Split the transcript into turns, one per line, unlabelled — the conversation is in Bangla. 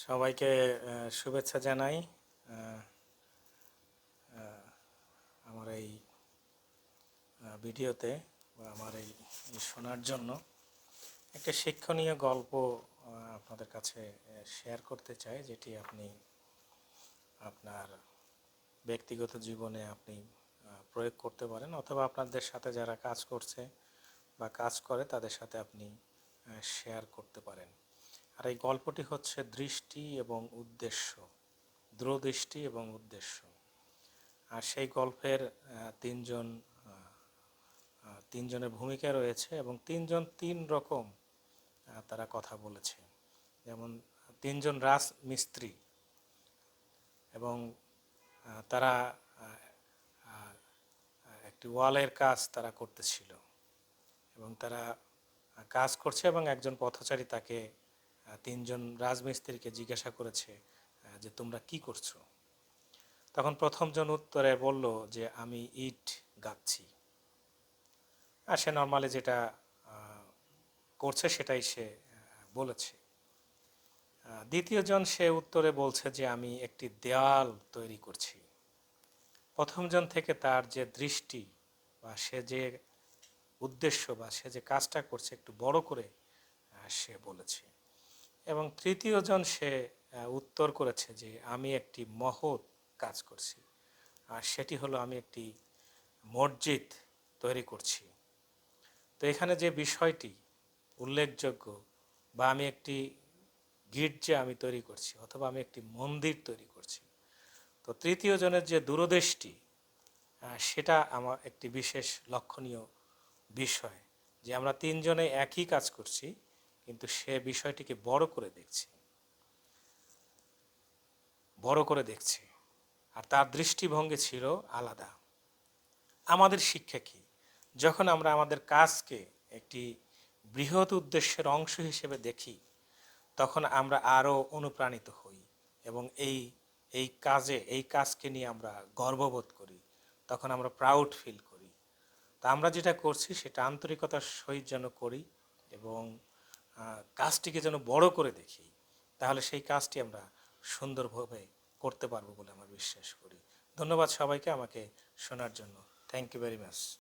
সবাইকে শুভেচ্ছা জানাই। আমার এই ভিডিওতে বা আমার এই শোনার জন্য একটা শিক্ষণীয় গল্প আপনাদের কাছে শেয়ার করতে চাই, যেটি আপনি আপনার ব্যক্তিগত জীবনে আপনি প্রয়োগ করতে পারেন, অথবা আপনাদের সাথে যারা কাজ করছে বা কাজ করে তাদের সাথে আপনি শেয়ার করতে পারেন। আর এই গল্পটি হচ্ছে দৃষ্টি এবং উদ্দেশ্য, দূরদৃষ্টি এবং উদ্দেশ্য। আর সেই গল্পের তিনজনের ভূমিকা রয়েছে এবং তিনজন তিন রকম তারা কথা বলেছে। যেমন তিনজন রাজমিস্ত্রি, এবং তারা একটি ওয়ালের কাজ তারা করতেছিল এবং তারা কাজ করছে, এবং একজন পথচারী তাকে তিনজন রাজমিস্ত্রিকে জিজ্ঞাসা করেছে যে তোমরা কি করছো। তখন প্রথমজন উত্তরে বলল যে আমি ইট গাঁথছি। আর সে নর্মালি যেটা করছে সেটাই সে বলেছে। দ্বিতীয়জন সে উত্তরে বলছে যে আমি একটি দেয়াল তৈরি করছি। প্রথমজন থেকে তার যে দৃষ্টি বা সে যে উদ্দেশ্য বা সে যে কাজটা করছে একটু বড় করে সে বলেছে। এবং তৃতীয়জন সে উত্তর করেছে যে আমি একটি মহৎ কাজ করছি, আর সেটি হলো আমি একটি মসজিদ তৈরি করছি। তো এখানে যে বিষয়টি উল্লেখযোগ্য, বা আমি একটি গির্জা আমি তৈরি করছি অথবা আমি একটি মন্দির তৈরি করছি, তো তৃতীয় জনের যে দূরদৃষ্টি সেটা আমার একটি বিশেষ লক্ষণীয় বিষয়, যে আমরা তিনজনে একই কাজ করছি কিন্তু সে বিষয়টিকে বড় করে দেখছে, আর তার দৃষ্টিভঙ্গি ছিল আলাদা। আমাদের শিক্ষা কি? যখন আমরা আমাদের কাজকে একটি বৃহৎ উদ্দেশ্যের অংশ হিসেবে দেখি, তখন আমরা আরও অনুপ্রাণিত হই এবং এই কাজকে নিয়ে আমরা গর্ববোধ করি, তখন আমরা প্রাউড ফিল করি। তা আমরা যেটা করছি সেটা আন্তরিকতার সহিত যেন করি এবং কাজটিকে যেন বড় করে দেখি, তাহলে সেই কাজটি আমরা সুন্দরভাবে করতে পারবো বলে আমরা বিশ্বাস করি। ধন্যবাদ সবাইকে আমাকে শোনার জন্য। Thank you very much.